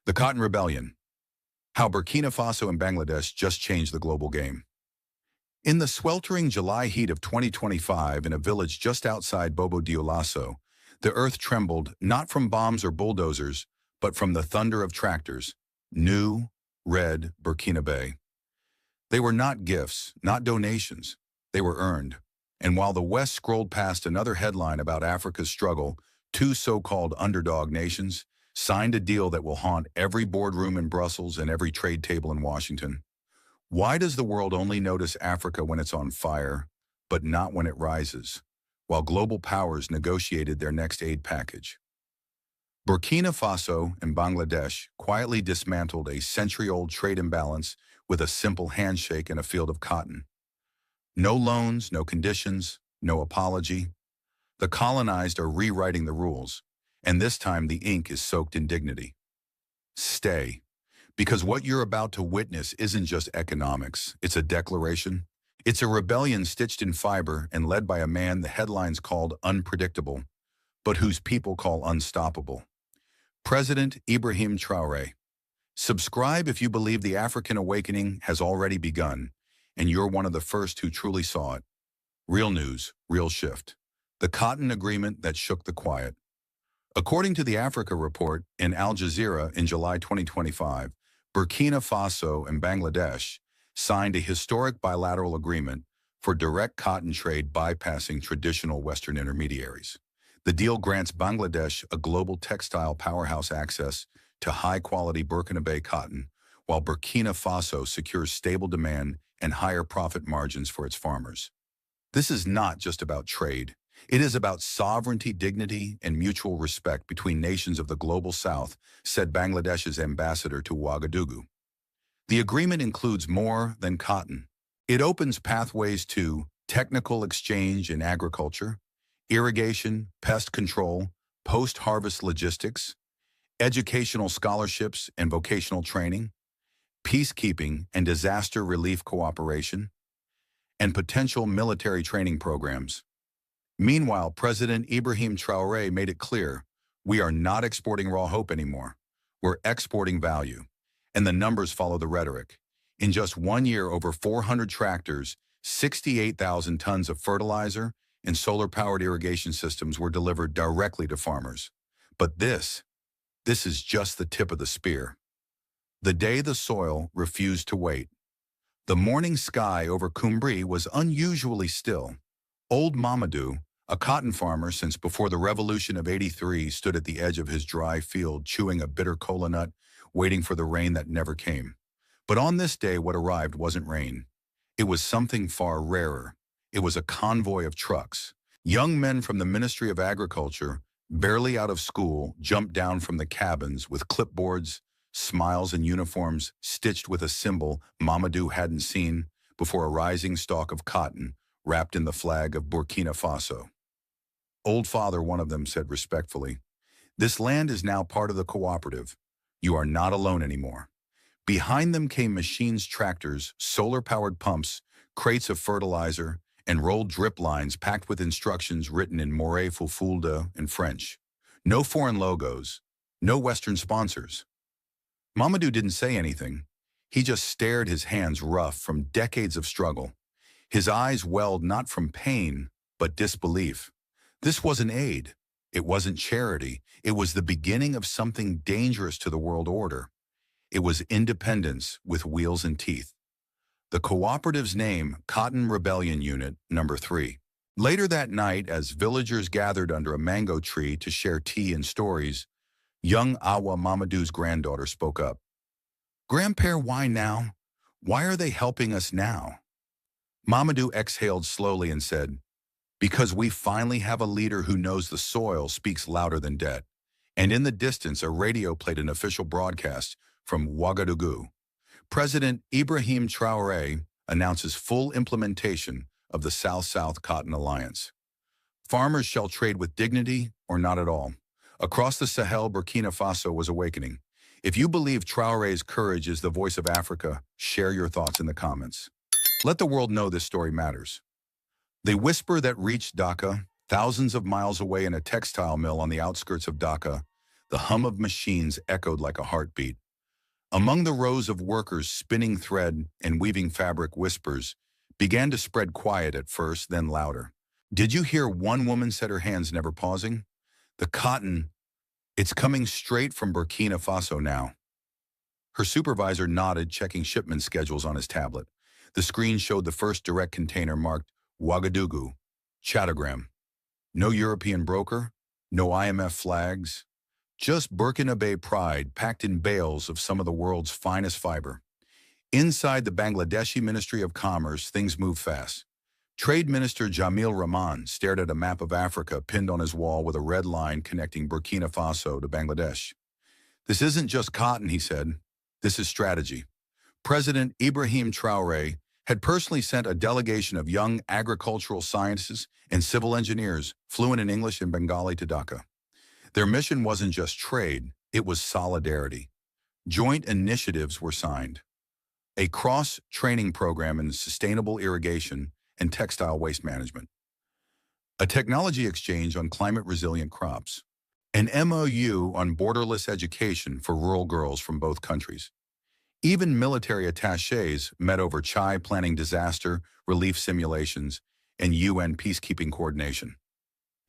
The Cotton Rebellion. How Burkina Faso and Bangladesh just changed the global game. In the sweltering July heat of 2025 in a village just outside Bobo Dioulasso, the earth trembled not from bombs or bulldozers, but from the thunder of tractors. New, red Burkina. They were not gifts, not donations. They were earned. And while the West scrolled past another headline about Africa's struggle, two so-called underdog nations signed a deal that will haunt every boardroom in Brussels and every trade table in Washington. Why does the world only notice Africa when it's on fire, but not when it rises, while global powers negotiated their next aid package? Burkina Faso and Bangladesh quietly dismantled a century-old trade imbalance with a simple handshake and a field of cotton. No loans, no conditions, no apology. The colonized are rewriting the rules, and this time the ink is soaked in dignity. Stay, because what you're about to witness isn't just economics, it's a declaration. It's a rebellion stitched in fiber and led by a man the headlines called unpredictable, but whose people call unstoppable. President Ibrahim Traoré. Subscribe if you believe the African awakening has already begun, and you're one of the first who truly saw it. Real news, real shift. The cotton agreement that shook the quiet. According to the Africa Report in Al Jazeera in July 2025, Burkina Faso and Bangladesh signed a historic bilateral agreement for direct cotton trade bypassing traditional Western intermediaries. The deal grants Bangladesh a global textile powerhouse access to high-quality Burkina cotton, while Burkina Faso secures stable demand and higher profit margins for its farmers. This is not just about trade. It is about sovereignty, dignity, and mutual respect between nations of the global south, said Bangladesh's ambassador to Ouagadougou. The agreement includes more than cotton. It opens pathways to technical exchange in agriculture, irrigation, pest control, post-harvest logistics, educational scholarships and vocational training, peacekeeping and disaster relief cooperation, and potential military training programs. Meanwhile, President Ibrahim Traoré made it clear, we are not exporting raw hope anymore. We're exporting value. And the numbers follow the rhetoric. In just 1 year, over 400 tractors, 68,000 tons of fertilizer, and solar-powered irrigation systems were delivered directly to farmers. But this is just the tip of the spear. The day the soil refused to wait. The morning sky over Cumbri was unusually still. Old Mamadou, a cotton farmer since before the revolution of '83, stood at the edge of his dry field chewing a bitter kola nut, waiting for the rain that never came. But on this day, what arrived wasn't rain. It was something far rarer. It was a convoy of trucks. Young men from the Ministry of Agriculture, barely out of school, jumped down from the cabins with clipboards, smiles, and uniforms stitched with a symbol Mamadou hadn't seen before, a rising stalk of cotton wrapped in the flag of Burkina Faso. Old Father, one of them, said respectfully, "This land is now part of the cooperative. You are not alone anymore." Behind them came machines, tractors, solar-powered pumps, crates of fertilizer, and rolled drip lines packed with instructions written in Moray Fulfulde and French. No foreign logos, no Western sponsors. Mamadou didn't say anything. He just stared, his hands rough from decades of struggle. His eyes welled not from pain, but disbelief. This wasn't aid. It wasn't charity. It was the beginning of something dangerous to the world order. It was independence with wheels and teeth. The cooperative's name, Cotton Rebellion Unit Number 3. Later that night, as villagers gathered under a mango tree to share tea and stories, young Awa, Mamadou's granddaughter, spoke up. "Grandpère, why now? Why are they helping us now?" Mamadou exhaled slowly and said, "Because we finally have a leader who knows the soil speaks louder than debt." And in the distance, a radio played an official broadcast from Ouagadougou. President Ibrahim Traoré announces full implementation of the South-South Cotton Alliance. Farmers shall trade with dignity or not at all. Across the Sahel, Burkina Faso was awakening. If you believe Traoré's courage is the voice of Africa, share your thoughts in the comments. Let the world know this story matters. The whisper that reached Dhaka, thousands of miles away in a textile mill on the outskirts of Dhaka, The hum of machines echoed like a heartbeat. Among the rows of workers spinning thread and weaving fabric, whispers began to spread, quiet at first, then louder. "Did you hear?" one woman said, her hands never pausing. "The cotton, it's coming straight from Burkina Faso now." Her supervisor nodded, checking shipment schedules on his tablet. The screen showed the first direct container marked Ouagadougou, Chattogram. No European broker, no IMF flags, just Burkina pride packed in bales of some of the world's finest fiber. Inside the Bangladeshi Ministry of Commerce, things moved fast. Trade Minister Jamil Rahman stared at a map of Africa pinned on his wall with a red line connecting Burkina Faso to Bangladesh. "This isn't just cotton," he said. "This is strategy." President Ibrahim Traoré had personally sent a delegation of young agricultural scientists and civil engineers fluent in English and Bengali to Dhaka. Their mission wasn't just trade, it was solidarity. Joint initiatives were signed. A cross-training program in sustainable irrigation and textile waste management. A technology exchange on climate-resilient crops. An MOU on borderless education for rural girls from both countries. Even military attachés met over chai, planning disaster relief simulations and UN peacekeeping coordination.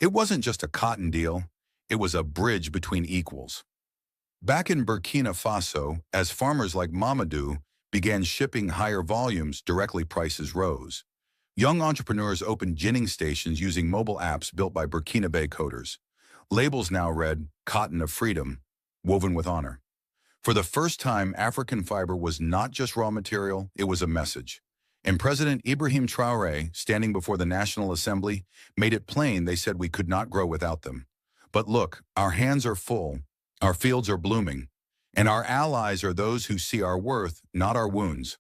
It wasn't just a cotton deal, it was a bridge between equals. Back in Burkina Faso, as farmers like Mamadou began shipping higher volumes, directly prices rose. Young entrepreneurs opened ginning stations using mobile apps built by Burkinabe coders. Labels now read, "Cotton of Freedom, woven with honor." For the first time, African fiber was not just raw material, it was a message. And President Ibrahim Traoré, standing before the National Assembly, made it plain. They said we could not grow without them. But look, our hands are full, our fields are blooming, and our allies are those who see our worth, not our wounds.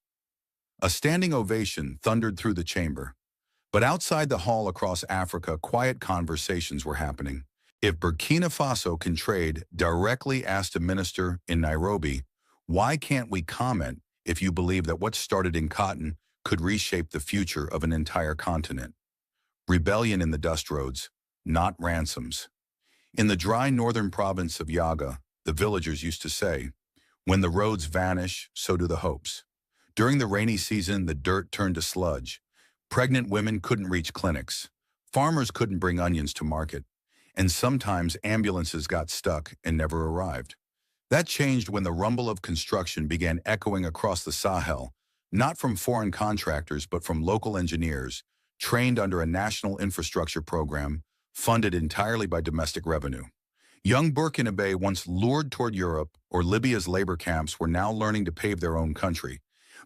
A standing ovation thundered through the chamber. But outside the hall across Africa, quiet conversations were happening. "If Burkina Faso can trade directly," asked a minister in Nairobi, "why can't we comment if you believe that what started in cotton could reshape the future of an entire continent?" Rebellion in the dust roads, not ransoms. In the dry northern province of Yaga, the villagers used to say, "When the roads vanish, so do the hopes." During the rainy season, the dirt turned to sludge. Pregnant women couldn't reach clinics. Farmers couldn't bring onions to market. And sometimes ambulances got stuck and never arrived. That changed when the rumble of construction began echoing across the Sahel, not from foreign contractors but from local engineers, trained under a national infrastructure program funded entirely by domestic revenue. Young Burkinabe, once lured toward Europe or Libya's labor camps, were now learning to pave their own country.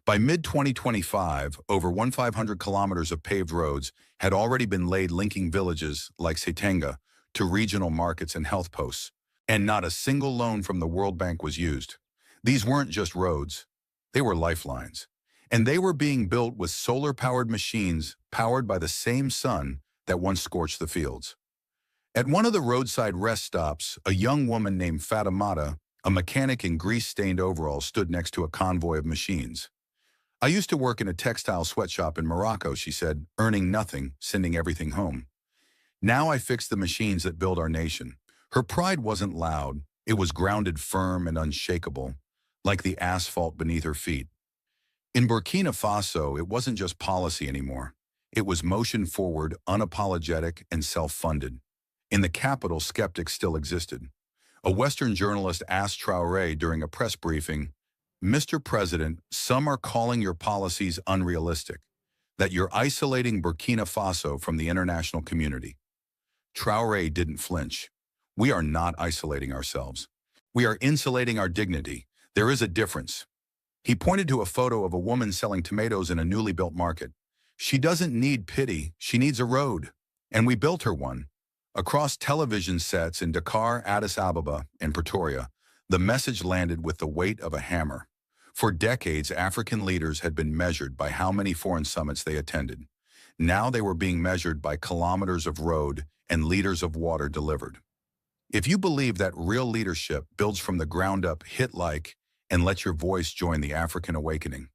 By mid-2025, over 1,500 kilometers of paved roads had already been laid, linking villages like Setenga to regional markets and health posts, and not a single loan from the World Bank was used. These weren't just roads, they were lifelines. And they were being built with solar-powered machines powered by the same sun that once scorched the fields. At one of the roadside rest stops, a young woman named Fatimata, a mechanic in grease-stained overalls, stood next to a convoy of machines. "I used to work in a textile sweatshop in Morocco," she said, "earning nothing, sending everything home. Now I fix the machines that build our nation." Her pride wasn't loud, it was grounded, firm, and unshakable, like the asphalt beneath her feet. In Burkina Faso, it wasn't just policy anymore. It was motion forward, unapologetic, and self-funded. In the capital, skeptics still existed. A Western journalist asked Traoré during a press briefing, "Mr. President, some are calling your policies unrealistic, that you're isolating Burkina Faso from the international community." Traoré didn't flinch. "We are not isolating ourselves. We are insulating our dignity. There is a difference." He pointed to a photo of a woman selling tomatoes in a newly built market. "She doesn't need pity, she needs a road. And we built her one." Across television sets in Dakar, Addis Ababa, and Pretoria, the message landed with the weight of a hammer. For decades, African leaders had been measured by how many foreign summits they attended. Now they were being measured by kilometers of road and liters of water delivered. If you believe that real leadership builds from the ground up, hit like and let your voice join the African awakening.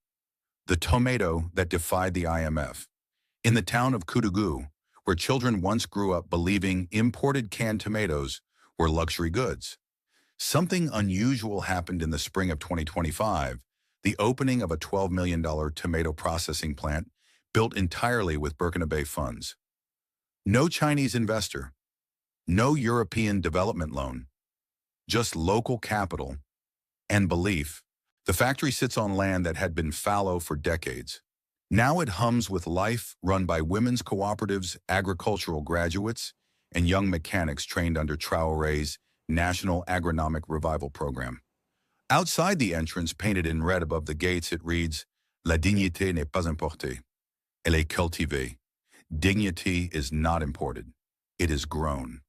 The tomato that defied the IMF. In the town of Koudougou, where children once grew up believing imported canned tomatoes were luxury goods, Something unusual happened in the spring of 2025, the opening of a $12 million tomato processing plant built entirely with Burkina Faso funds. No Chinese investor, no European development loan, just local capital and belief. The factory sits on land that had been fallow for decades. Now it hums with life, run by women's cooperatives, agricultural graduates, and young mechanics trained under Traoré's National Agronomic Revival Program. Outside the entrance, painted in red above the gates, it reads, La dignité n'est pas importée, elle est cultivée. Dignity is not imported, it is grown.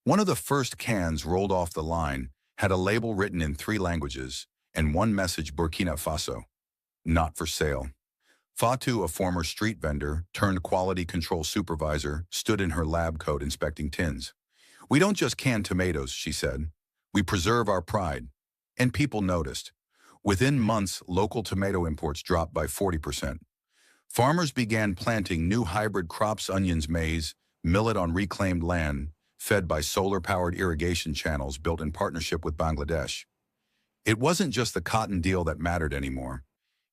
One of the first cans rolled off the line had a label written in 3 languages and one message: Burkina Faso, not for sale. Fatou, a former street vendor turned quality control supervisor, stood in her lab coat inspecting tins. We don't just can tomatoes, she said. We preserve our pride. And people noticed. Within months, local tomato imports dropped by 40%. Farmers began planting new hybrid crops: onions, maize, millet on reclaimed land, fed by solar-powered irrigation channels built in partnership with Bangladesh. It wasn't just the cotton deal that mattered anymore.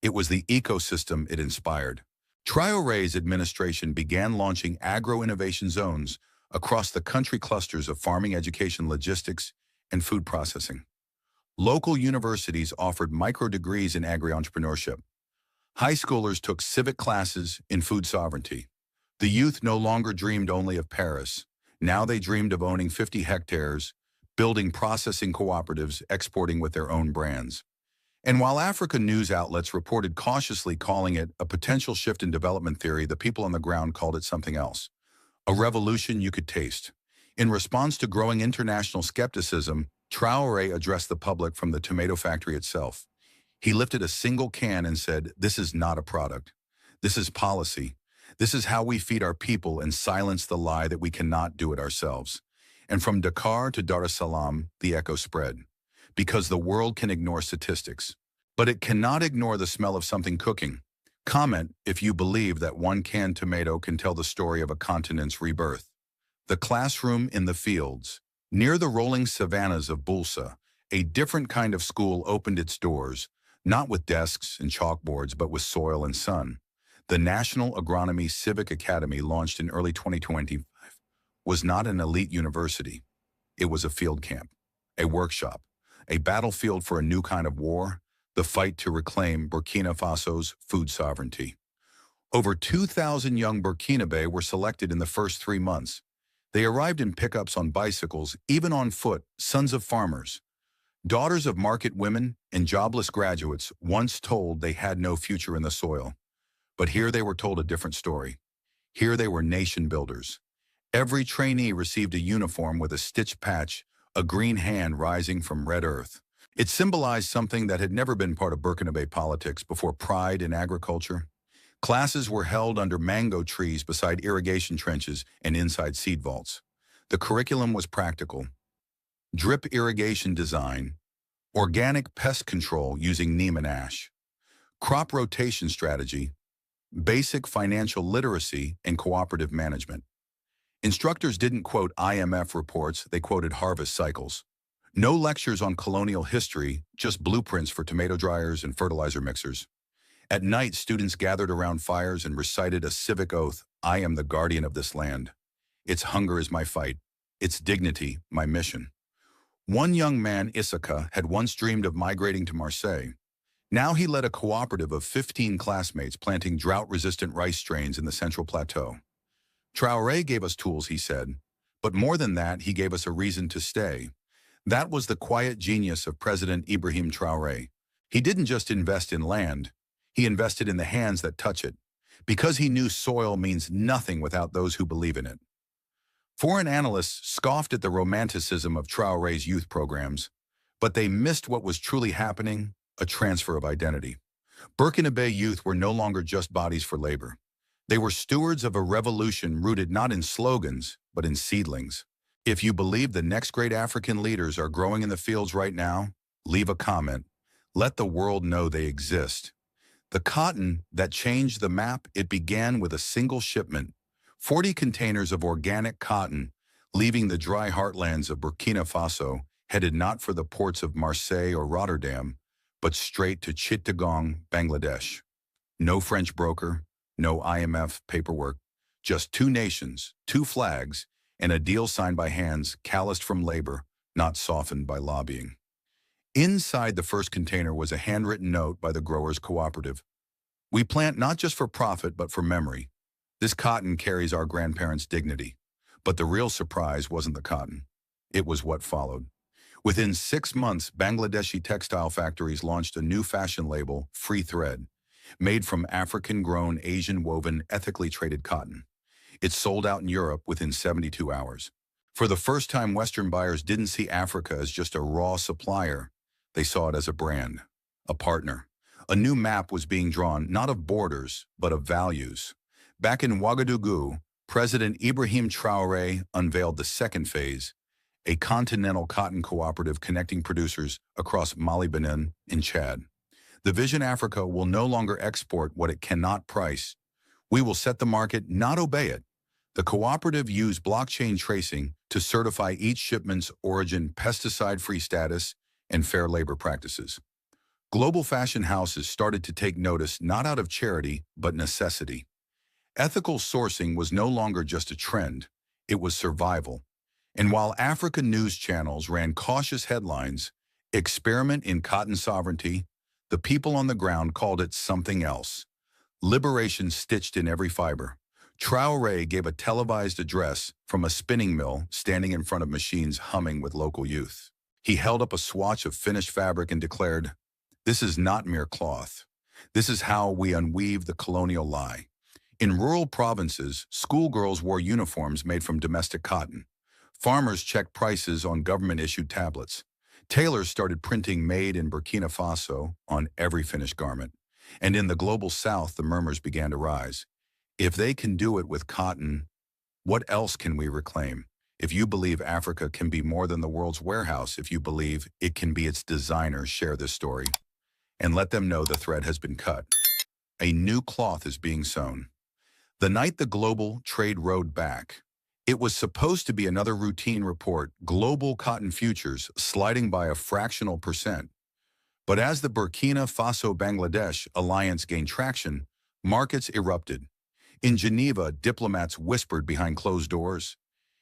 It was the ecosystem it inspired. Traoré's administration began launching agro-innovation zones across the country, clusters of farming, education, logistics, and food processing. Local universities offered micro-degrees in agri-entrepreneurship. High schoolers took civic classes in food sovereignty. The youth no longer dreamed only of Paris. Now they dreamed of owning 50 hectares, building processing cooperatives, exporting with their own brands. And while African news outlets reported cautiously, calling it a potential shift in development theory, the people on the ground called it something else. A revolution you could taste. In response to growing international skepticism, Traoré addressed the public from the tomato factory itself. He lifted a single can and said, "This is not a product. This is policy. This is how we feed our people and silence the lie that we cannot do it ourselves." And from Dakar to Dar es Salaam, the echo spread. Because the world can ignore statistics, but it cannot ignore the smell of something cooking. Comment if you believe that one canned tomato can tell the story of a continent's rebirth. The classroom in the fields. Near the rolling savannas of Bulsa, a different kind of school opened its doors, not with desks and chalkboards, but with soil and sun. The National Agronomy Civic Academy, launched in early 2025, was not an elite university. It was a field camp, a workshop, a battlefield for a new kind of war, the fight to reclaim Burkina Faso's food sovereignty. Over 2,000 young Burkinabe were selected in the first 3 months. They arrived in pickups, on bicycles, even on foot, sons of farmers, daughters of market women, and jobless graduates, once told they had no future in the soil. But here they were told a different story. Here they were nation builders. Every trainee received a uniform with a stitched patch, a green hand rising from red earth. It symbolized something that had never been part of Burkinabe politics before: pride in agriculture. Classes were held under mango trees, beside irrigation trenches, and inside seed vaults. The curriculum was practical. Drip irrigation design, organic pest control using neem and ash, crop rotation strategy, basic financial literacy, and cooperative management. Instructors didn't quote IMF reports, they quoted harvest cycles. No lectures on colonial history, just blueprints for tomato dryers and fertilizer mixers. At night, students gathered around fires and recited a civic oath: "I am the guardian of this land. Its hunger is my fight. Its dignity, my mission." One young man, Issaka, had once dreamed of migrating to Marseille. Now he led a cooperative of 15 classmates planting drought-resistant rice strains in the Central Plateau. Traoré gave us tools, he said, but more than that, he gave us a reason to stay. That was the quiet genius of President Ibrahim Traoré. He didn't just invest in land, he invested in the hands that touch it, because he knew soil means nothing without those who believe in it. Foreign analysts scoffed at the romanticism of Traoré's youth programs, but they missed what was truly happening: a transfer of identity. Burkinabe youth were no longer just bodies for labor. They were stewards of a revolution rooted not in slogans, but in seedlings. If you believe the next great African leaders are growing in the fields right now, leave a comment. Let the world know they exist. The cotton that changed the map, it began with a single shipment, 40 containers of organic cotton, leaving the dry heartlands of Burkina Faso, headed not for the ports of Marseille or Rotterdam, but straight to Chittagong, Bangladesh. No French broker, no IMF paperwork, just two nations, two flags, and a deal signed by hands calloused from labor, not softened by lobbying. Inside the first container was a handwritten note by the growers' cooperative. We plant not just for profit, but for memory. This cotton carries our grandparents' dignity. But the real surprise wasn't the cotton. It was what followed. Within 6 months, Bangladeshi textile factories launched a new fashion label, Free Thread, made from African-grown, Asian-woven, ethically traded cotton. It sold out in Europe within 72 hours. For the first time, Western buyers didn't see Africa as just a raw supplier. They saw it as a brand, a partner. A new map was being drawn, not of borders, but of values. Back in Ouagadougou, President Ibrahim Traoré unveiled the second phase, a continental cotton cooperative connecting producers across Mali, Benin, and Chad. The Vision Africa will no longer export what it cannot price. We will set the market, not obey it. The cooperative used blockchain tracing to certify each shipment's origin, pesticide-free status, and fair labor practices. Global fashion houses started to take notice not out of charity, but necessity. Ethical sourcing was no longer just a trend, it was survival. And while African news channels ran cautious headlines, "Experiment in cotton sovereignty," the people on the ground called it something else. Liberation stitched in every fiber. Traoré gave a televised address from a spinning mill standing in front of machines humming with local youth. He held up a swatch of finished fabric and declared, "This is not mere cloth. This is how we unweave the colonial lie." In rural provinces, schoolgirls wore uniforms made from domestic cotton. Farmers checked prices on government-issued tablets. Tailors started printing "Made in Burkina Faso" on every finished garment. And in the global south, the murmurs began to rise. If they can do it with cotton, what else can we reclaim? If you believe Africa can be more than the world's warehouse, if you believe it can be its designer, share this story. And let them know the thread has been cut. A new cloth is being sewn. The night the global trade rode back, it was supposed to be another routine report, global cotton futures sliding by a fractional percent. But as the Burkina Faso-Bangladesh alliance gained traction, markets erupted. In Geneva, diplomats whispered behind closed doors.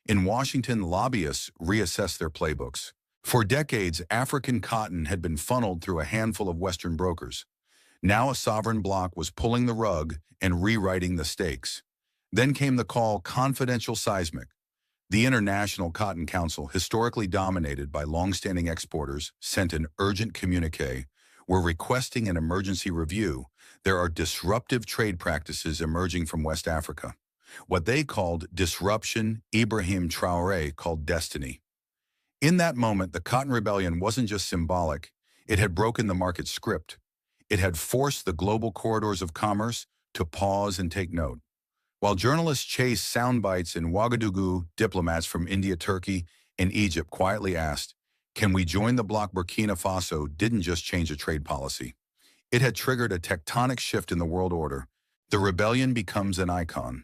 In Washington, lobbyists reassessed their playbooks. For decades, African cotton had been funneled through a handful of Western brokers. Now a sovereign bloc was pulling the rug and rewriting the stakes. Then came the call, confidential seismic. The International Cotton Council, historically dominated by long-standing exporters, sent an urgent communiqué. We're requesting an emergency review. There are disruptive trade practices emerging from West Africa. What they called disruption, Ibrahim Traoré called destiny. In that moment, the Cotton Rebellion wasn't just symbolic. It had broken the market script. It had forced the global corridors of commerce to pause and take note. While journalists chased sound bites in Ouagadougou, diplomats from India, Turkey, and Egypt quietly asked, "Can we join the bloc?" Burkina Faso didn't just change a trade policy. It had triggered a tectonic shift in the world order. The rebellion becomes an icon.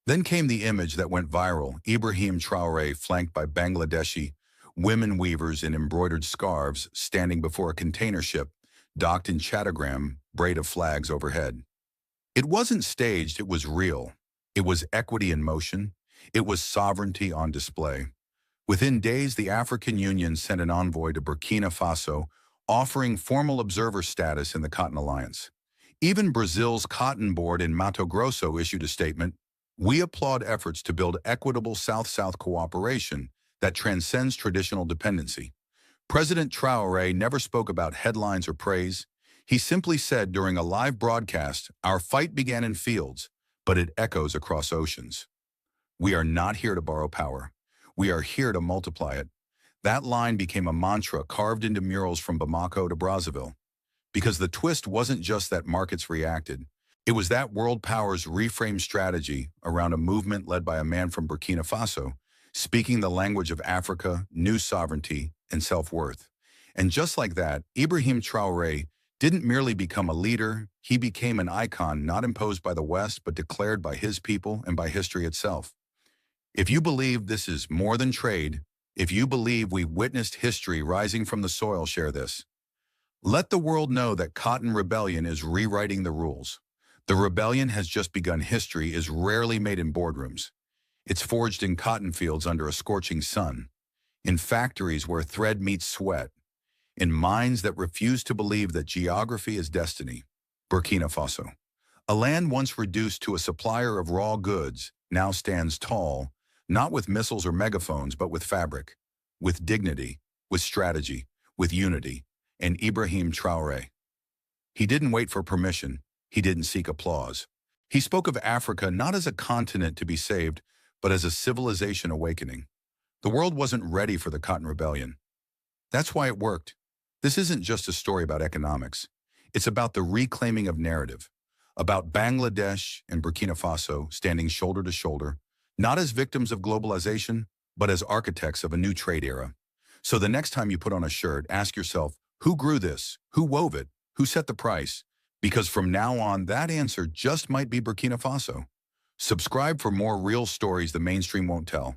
Then came the image that went viral, Ibrahim Traoré flanked by Bangladeshi women weavers in embroidered scarves standing before a container ship docked in Chattagram, braid of flags overhead. It wasn't staged, it was real. It was equity in motion. It was sovereignty on display. Within days, the African Union sent an envoy to Burkina Faso, offering formal observer status in the Cotton Alliance. Even Brazil's Cotton Board in Mato Grosso issued a statement, "We applaud efforts to build equitable South-South cooperation that transcends traditional dependency." President Traoré never spoke about headlines or praise. He simply said during a live broadcast, "Our fight began in fields, but it echoes across oceans. We are not here to borrow power. We are here to multiply it." That line became a mantra carved into murals from Bamako to Brazzaville. Because the twist wasn't just that markets reacted. It was that world powers reframed strategy around a movement led by a man from Burkina Faso, speaking the language of Africa, new sovereignty, and self-worth. And just like that, Ibrahim Traoré didn't merely become a leader, he became an icon not imposed by the West, but declared by his people and by history itself. If you believe this is more than trade, If you believe we've witnessed history rising from the soil, share this. Let the world know that Cotton Rebellion is rewriting the rules. The rebellion has just begun. History is rarely made in boardrooms. It's forged in cotton fields under a scorching sun, in factories where thread meets sweat, in minds that refuse to believe that geography is destiny. Burkina Faso, a land once reduced to a supplier of raw goods, now stands tall, not with missiles or megaphones, but with fabric, with dignity, with strategy, with unity. And Ibrahim Traoré. He didn't wait for permission. He didn't seek applause. He spoke of Africa not as a continent to be saved, but as a civilization awakening. The world wasn't ready for the Cotton Rebellion. That's why it worked. This isn't just a story about economics. It's about the reclaiming of narrative, about Bangladesh and Burkina Faso standing shoulder to shoulder, not as victims of globalization, but as architects of a new trade era. So the next time you put on a shirt, ask yourself, who grew this? Who wove it? Who set the price? Because from now on, that answer just might be Burkina Faso. Subscribe for more real stories the mainstream won't tell.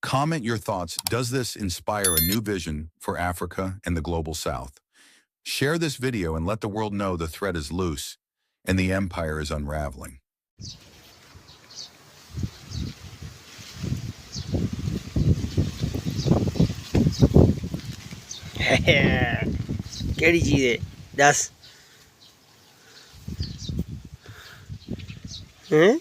Comment your thoughts. Does this inspire a new vision for Africa and the global South? Share this video and let the world know the thread is loose and the empire is unraveling. ਕਿਹੜੀ ਚੀਜ਼ ਹੈ ਦੱਸ ਹੈਂ